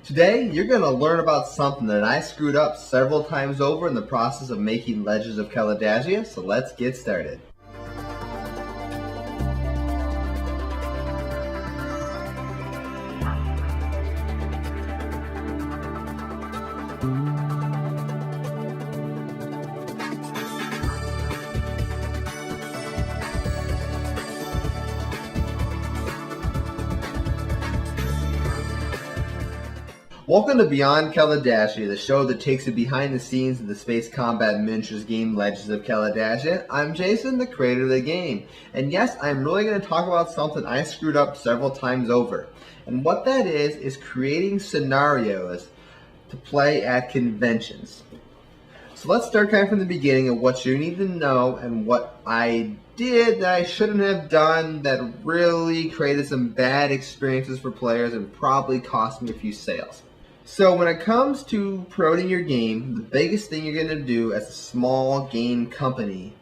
Today, you're going to learn about something that I screwed up several times over in the process of making Legends of Kalidasia, so let's get started. Welcome to Beyond Kalidasia, the show that takes you behind the scenes of the space combat miniatures game Legends of Kalidasia. I'm Jason, the creator of the game, and yes, I'm really going to talk about something I screwed up several times over. And what that is creating scenarios to play at conventions. So let's start kind of from the beginning of what you need to know and what I did that I shouldn't have done that really created some bad experiences for players and probably cost me a few sales. So when it comes to promoting your game, the biggest thing you're going to do as a small game company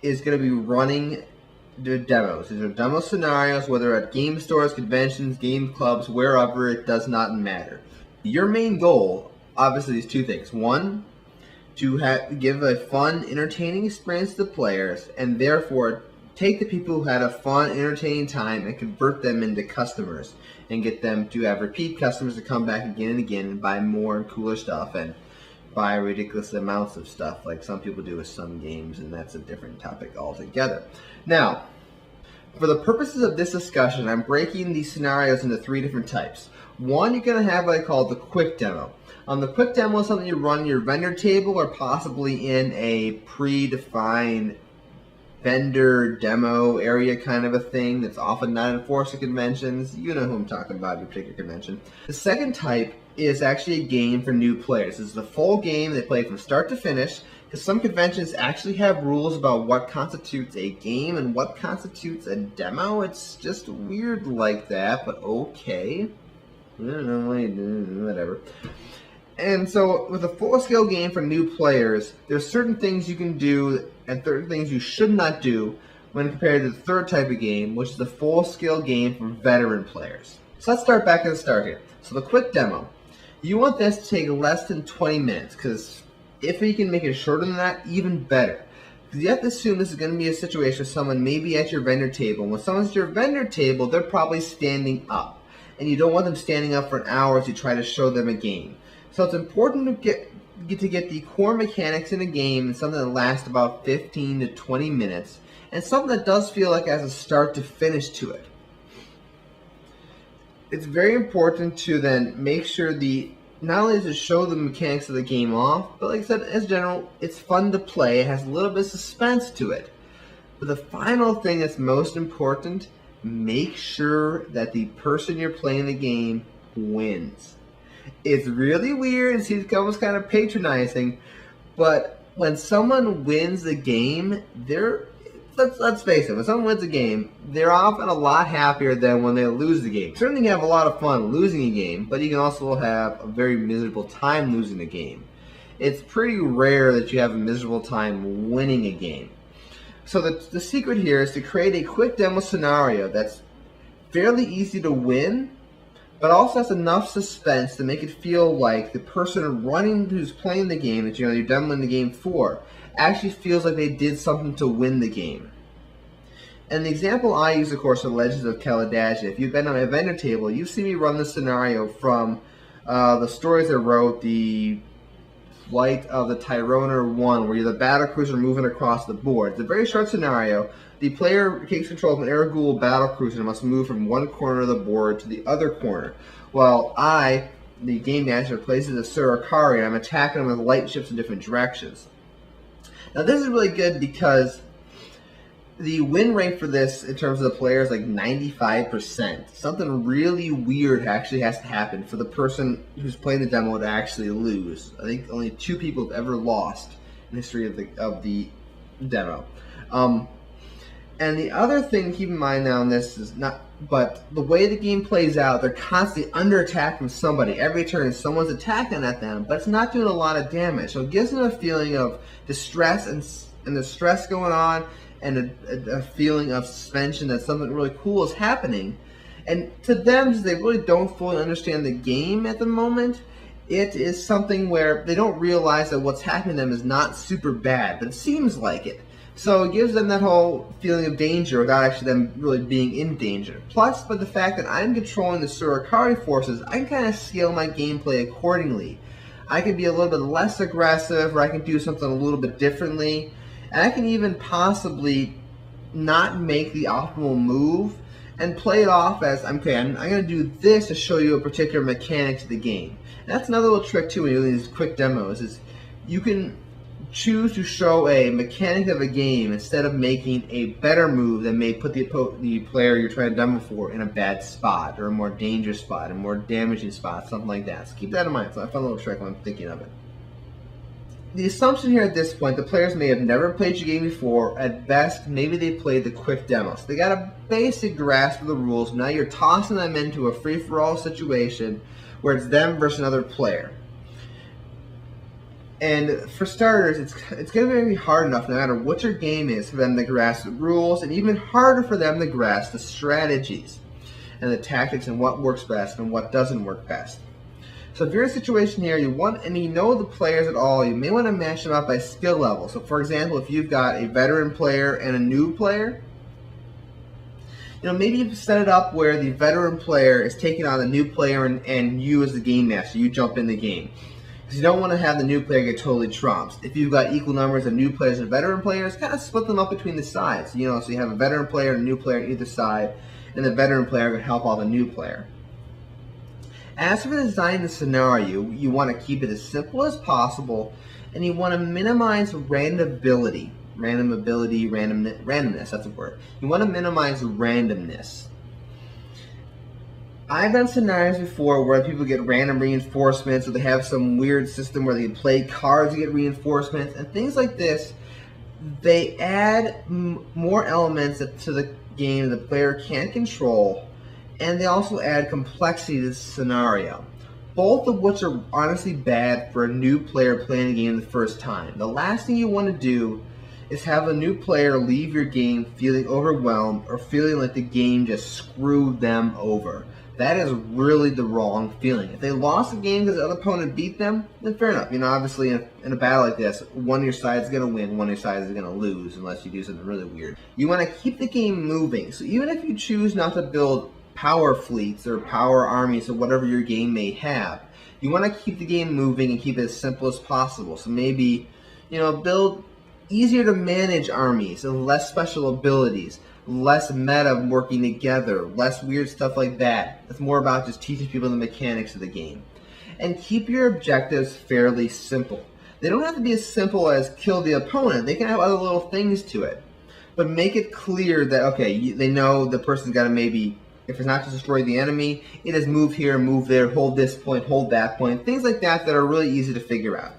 is going to be running the demos. These are demo scenarios, whether at game stores, conventions, game clubs, wherever, it does not matter. Your main goal, obviously, is two things. One, to give a fun, entertaining experience to the players, and therefore take the people who had a fun, entertaining time and convert them into customers and get them to have repeat customers to come back again and again and buy more and cooler stuff and buy ridiculous amounts of stuff like some people do with some games, and that's a different topic altogether. Now, for the purposes of this discussion, I'm breaking these scenarios into three different types. One, you're going to have what I call the quick demo. The quick demo is something you run in your vendor table or possibly in a predefined vendor demo area kind of a thing that's often not enforced at conventions. You know who I'm talking about, your particular convention. The second type is actually a game for new players. This is a full game they play from start to finish, because some conventions actually have rules about what constitutes a game and what constitutes a demo. It's just weird like that, but okay. I don't know, whatever. And so with a full-scale game for new players, there's certain things you can do and certain things you should not do when compared to the third type of game, which is the full-scale game for veteran players. So let's start back at the start here. So the quick demo. You want this to take less than 20 minutes, because if you can make it shorter than that, even better. Because you have to assume this is going to be a situation where someone may be at your vendor table. When someone's at your vendor table, they're probably standing up. And you don't want them standing up for an hour to try to show them a game. So it's important to get the core mechanics in a game and something that lasts about 15 to 20 minutes, and something that does feel like it has a start to finish to it. It's very important to then make sure not only to show the mechanics of the game off, but like I said, as general, it's fun to play. It has a little bit of suspense to it. But the final thing that's most important, make sure that the person you're playing the game wins. It's really weird and seems almost kind of patronizing, but when someone wins the game, let's face it, when someone wins a game, they're often a lot happier than when they lose the game. Certainly you have a lot of fun losing a game, but you can also have a very miserable time losing a game. It's pretty rare that you have a miserable time winning a game. So the secret here is to create a quick demo scenario that's fairly easy to win, but also has enough suspense to make it feel like the person who's playing the game that you're demoing the game for actually feels like they did something to win the game. And the example I use, of course, are Legends of Kalidasia. If you've been on my vendor table, you've seen me run this scenario from the stories I wrote, the Flight of the Tyroner 1, where you're the battlecruiser moving across the board. It's a very short scenario. The player takes control of an Airghoul battlecruiser and must move from one corner of the board to the other corner, while I, the game master, places a Surakari and I'm attacking them with light ships in different directions. Now this is really good because the win rate for this in terms of the player is like 95%. Something really weird actually has to happen for the person who's playing the demo to actually lose. I think only 2 people have ever lost in the history of the demo. And the other thing to keep in mind now in this is but the way the game plays out, they're constantly under attack from somebody. Every turn someone's attacking at them, but it's not doing a lot of damage. So it gives them a feeling of distress and the stress going on, and a feeling of suspension that something really cool is happening. And to them, since they really don't fully understand the game at the moment, it is something where they don't realize that what's happening to them is not super bad, but it seems like it. So it gives them that whole feeling of danger without actually them really being in danger. Plus, by the fact that I'm controlling the Surikari forces, I can kind of scale my gameplay accordingly. I can be a little bit less aggressive, or I can do something a little bit differently. And I can even possibly not make the optimal move and play it off as, okay, I'm going to do this to show you a particular mechanic to the game. And that's another little trick too when you're doing these quick demos, is you can choose to show a mechanic of a game instead of making a better move that may put the player you're trying to demo for in a bad spot, or a more dangerous spot, a more damaging spot, something like that. So keep that in mind. So I found a little trick when I'm thinking of it. The assumption here at this point, the players may have never played your game before. At best, maybe they played the quick demo. So they got a basic grasp of the rules. Now you're tossing them into a free-for-all situation where it's them versus another player. And for starters, it's going to be hard enough, no matter what your game is, for them to grasp the rules, and even harder for them to grasp the strategies and the tactics and what works best and what doesn't work best. So if you're in a situation here, you know the players at all, you may want to match them up by skill level. So for example, if you've got a veteran player and a new player, maybe you've set it up where the veteran player is taking on the new player and you as the game master, you jump in the game. Because you don't want to have the new player get totally trumped. If you've got equal numbers of new players and veteran players, kind of split them up between the sides. So you have a veteran player and a new player on either side, and the veteran player can help out the new player. As for designing the scenario, you want to keep it as simple as possible, and you want to minimize randomness, that's a word. You want to minimize randomness. I've done scenarios before where people get random reinforcements, or they have some weird system where they can play cards to get reinforcements, and things like this. They add more elements to the game the player can't control, and they also add complexity to the scenario, both of which are honestly bad for a new player playing the game the first time. The last thing you want to do is have a new player leave your game feeling overwhelmed or feeling like the game just screwed them over. That is really the wrong feeling. If they lost the game because the other opponent beat them, then fair enough. Obviously in a battle like this, one of your sides is going to win, one of your sides is going to lose, unless you do something really weird. You want to keep the game moving. So even if you choose not to build power fleets or power armies or whatever your game may have, you want to keep the game moving and keep it as simple as possible. So maybe, build easier to manage armies and less special abilities, less meta working together, less weird stuff like that. It's more about just teaching people the mechanics of the game. And keep your objectives fairly simple. They don't have to be as simple as kill the opponent. They can have other little things to it. But make it clear that, okay, they know the person's got to maybe, if it's not to destroy the enemy, it is move here, move there, hold this point, hold that point, things like that that are really easy to figure out.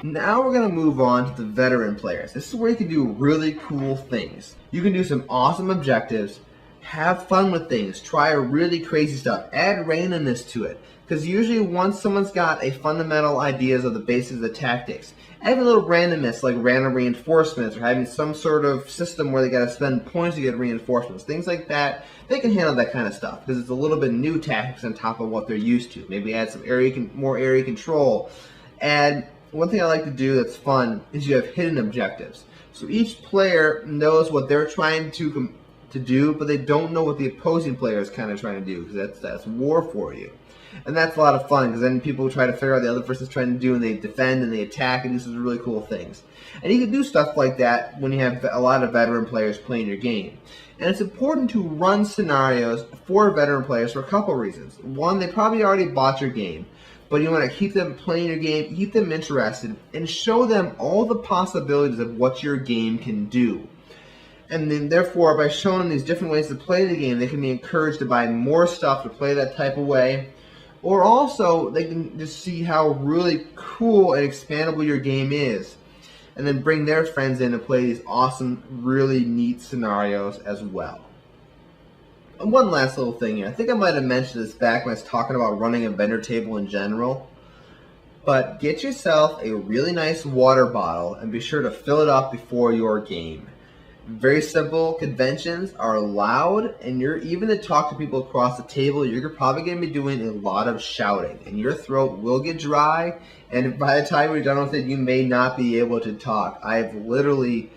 Now we're going to move on to the veteran players. This is where you can do really cool things. You can do some awesome objectives, have fun with things, try really crazy stuff, add randomness to it. Because usually once someone's got a fundamental ideas of the basis of the tactics, add a little randomness like random reinforcements or having some sort of system where they got to spend points to get reinforcements, things like that. They can handle that kind of stuff because it's a little bit new tactics on top of what they're used to. Maybe add some more area control. And one thing I like to do that's fun is you have hidden objectives. So each player knows what they're trying to do, but they don't know what the opposing player is kind of trying to do, because that's war for you. And that's a lot of fun, because then people try to figure out what the other person's trying to do, and they defend and they attack and do some really cool things. And you can do stuff like that when you have a lot of veteran players playing your game. And it's important to run scenarios for veteran players for a couple reasons. One, they probably already bought your game, but you want to keep them playing your game, keep them interested, and show them all the possibilities of what your game can do. And then therefore, by showing them these different ways to play the game, they can be encouraged to buy more stuff to play that type of way. Or also, they can just see how really cool and expandable your game is, and then bring their friends in to play these awesome, really neat scenarios as well. And one last little thing here. I think I might have mentioned this back when I was talking about running a vendor table in general. But get yourself a really nice water bottle and be sure to fill it up before your game. Very simple conventions are allowed, and you're even to talk to people across the table, you're probably going to be doing a lot of shouting, and your throat will get dry, and by the time you're done with it, you may not be able to talk. I've literally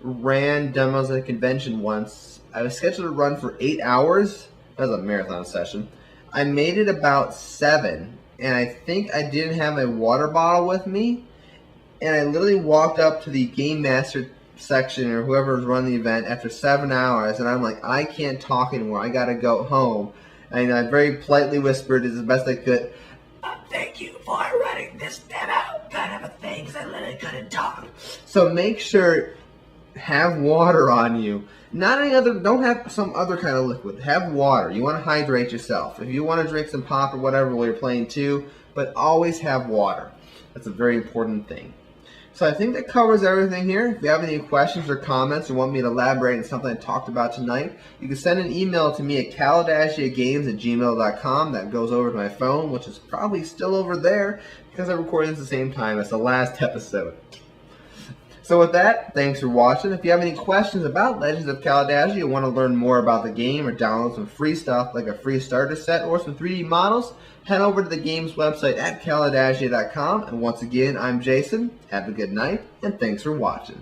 ran demos at a convention once. I was scheduled to run for 8 hours. That was a marathon session. I made it about 7, and I think I didn't have my water bottle with me, and I literally walked up to the game master section or whoever was running the event after 7 hours, and I'm like, I can't talk anymore. I gotta go home. And I very politely whispered as best I could, thank you for running this demo kind of a thing, because I literally couldn't talk. So make sure, have water on you. Not any other, don't have some other kind of liquid. Have water. You want to hydrate yourself. If you want to drink some pop or whatever while you're playing too, but always have water. That's a very important thing. So I think that covers everything here. If you have any questions or comments or want me to elaborate on something I talked about tonight, you can send an email to me at kalidasiagames@gmail.com. That goes over to my phone, which is probably still over there because I'm recording this at the same time as the last episode. So with that, thanks for watching. If you have any questions about Legends of Kalidasia, you want to learn more about the game or download some free stuff like a free starter set or some 3D models, head over to the game's website at kalidasia.com. And once again, I'm Jason. Have a good night, and thanks for watching.